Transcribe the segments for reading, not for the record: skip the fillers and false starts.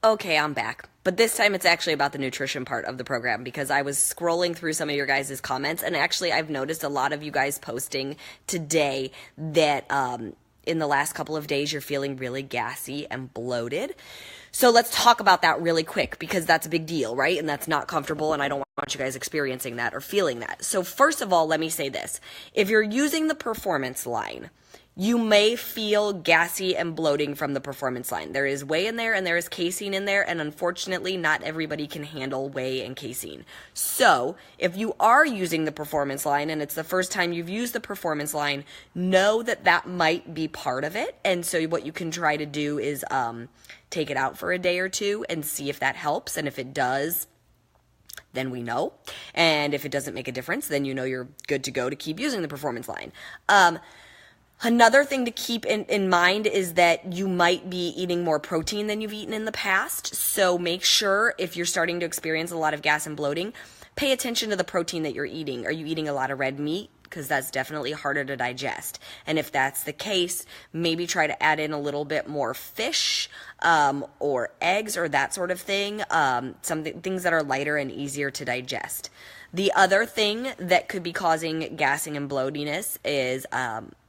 Okay, I'm back. But this time it's actually about the nutrition part of the program because I was scrolling through some of your guys' comments, and actually I've noticed a lot of you guys posting today that in the last couple of days you're feeling really gassy and bloated. So let's talk about that really quick because that's a big deal, right? And that's not comfortable, and I don't want you guys experiencing that or feeling that. So first of all, let me say this. If you're using the performance line, you may feel gassy and bloating from the performance line. There is whey in there and there is casein in there, and unfortunately not everybody can handle whey and casein. So if you are using the performance line and it's the first time you've used the performance line, know that that might be part of it. And so what you can try to do is take it out for a day or two and see if that helps. And if it does, then we know. And if it doesn't make a difference, then you know you're good to go to keep using the performance line. Another thing to keep in mind is that you might be eating more protein than you've eaten in the past. So make sure if you're starting to experience a lot of gas and bloating, pay attention to the protein that you're eating. Are you eating a lot of red meat? Because that's definitely harder to digest. And if that's the case, maybe try to add in a little bit more fish or eggs or that sort of thing, things that are lighter and easier to digest. The other thing that could be causing gassing and bloatiness is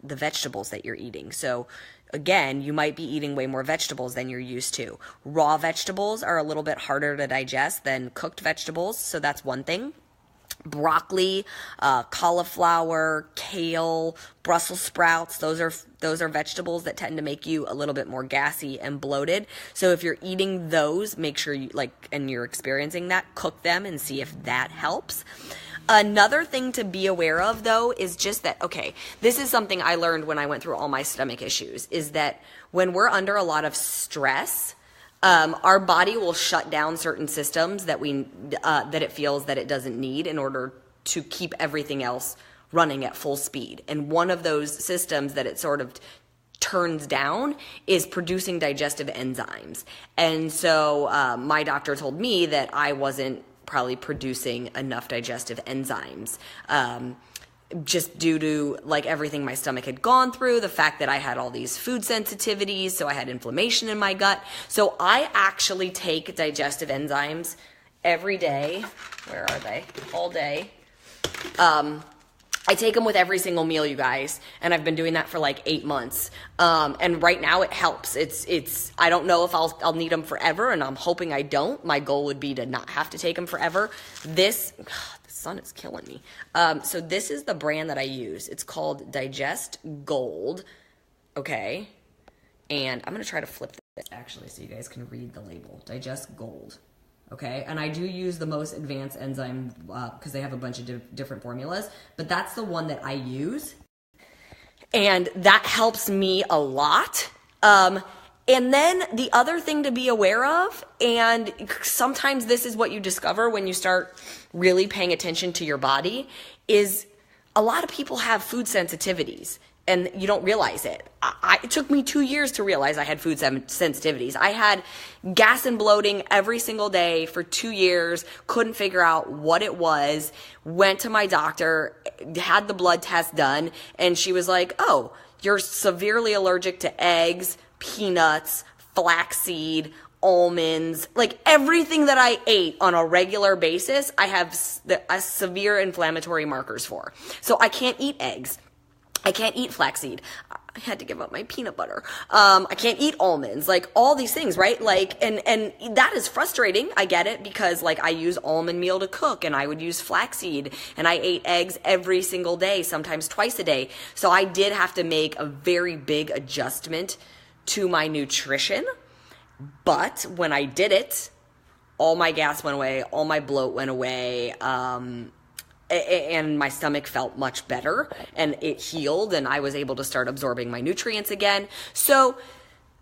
the vegetables that you're eating. So again, you might be eating way more vegetables than you're used to. Raw vegetables are a little bit harder to digest than cooked vegetables, so that's one thing. Broccoli, cauliflower, kale, Brussels sprouts, those are vegetables that tend to make you a little bit more gassy and bloated. So if you're eating those, make sure you and you're experiencing that, cook them and see if that helps. Another thing to be aware of though is just that, okay, this is something I learned when I went through all my stomach issues, is that when we're under a lot of stress, our body will shut down certain systems that that it feels that it doesn't need in order to keep everything else running at full speed. And one of those systems that it sort of turns down is producing digestive enzymes. And so my doctor told me that I wasn't probably producing enough digestive enzymes. Just due to everything my stomach had gone through, the fact that I had all these food sensitivities, so I had inflammation in my gut. So I actually take digestive enzymes every day. Where are they? All day. I take them with every single meal, you guys, and I've been doing that for 8 months. And right now it helps. I don't know if I'll need them forever, and I'm hoping I don't. My goal would be to not have to take them forever. The sun is killing me. So this is the brand that I use. It's called Digest Gold. Okay. And I'm going to try to flip this actually so you guys can read the label. Digest Gold. Okay, and I do use the most advanced enzyme because they have a bunch of different formulas, but that's the one that I use, and that helps me a lot. And then the other thing to be aware of, and sometimes this is what you discover when you start really paying attention to your body, is a lot of people have food sensitivities. And you don't realize it. It took me 2 years to realize I had food sensitivities. I had gas and bloating every single day for 2 years, couldn't figure out what it was, went to my doctor, had the blood test done, and she was like, oh, you're severely allergic to eggs, peanuts, flaxseed, almonds, everything that I ate on a regular basis, I have severe inflammatory markers for. So I can't eat eggs. I can't eat flaxseed. I had to give up my peanut butter. I can't eat almonds, all these things, right? And that is frustrating. I get it because I use almond meal to cook and I would use flaxseed and I ate eggs every single day, sometimes twice a day. So I did have to make a very big adjustment to my nutrition. But when I did it, all my gas went away, all my bloat went away, and my stomach felt much better and it healed and I was able to start absorbing my nutrients again. So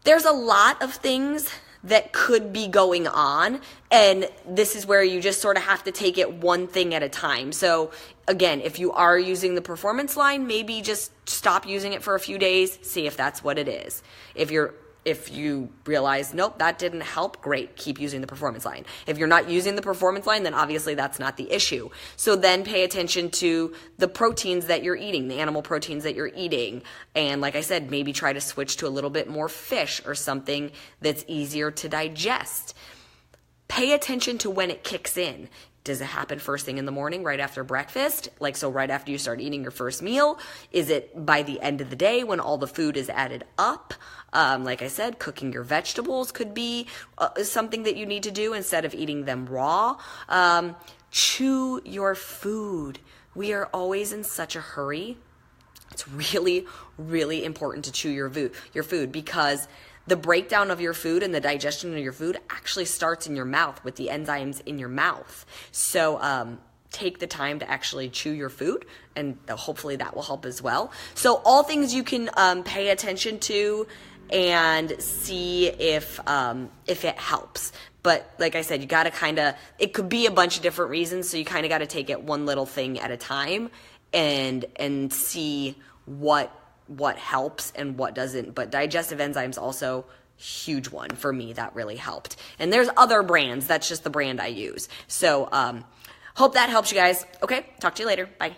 there's a lot of things that could be going on, and this is where you just sort of have to take it one thing at a time. So again, if you are using the performance line, maybe just stop using it for a few days, see if that's what it is. If you're If you realize, nope, that didn't help, great, keep using the performance line. If you're not using the performance line, then obviously that's not the issue. So then pay attention to the proteins that you're eating, the animal proteins that you're eating. And like I said, maybe try to switch to a little bit more fish or something that's easier to digest. Pay attention to when it kicks in. Does it happen first thing in the morning, right after breakfast? Like, so right after you start eating your first meal? Is it by the end of the day when all the food is added up? Like I said, cooking your vegetables could be something that you need to do instead of eating them raw. Chew your food. We are always in such a hurry. It's really, really important to chew your food because the breakdown of your food and the digestion of your food actually starts in your mouth with the enzymes in your mouth. So take the time to actually chew your food, and hopefully that will help as well. So all things you can pay attention to and see if it helps. But like I said, you got to it could be a bunch of different reasons, so you kind of got to take it one little thing at a time and see what helps and what doesn't. But digestive enzymes also huge one for me that really helped. And there's other brands. That's just the brand I use. So hope that helps you guys. Okay, talk to you later. Bye.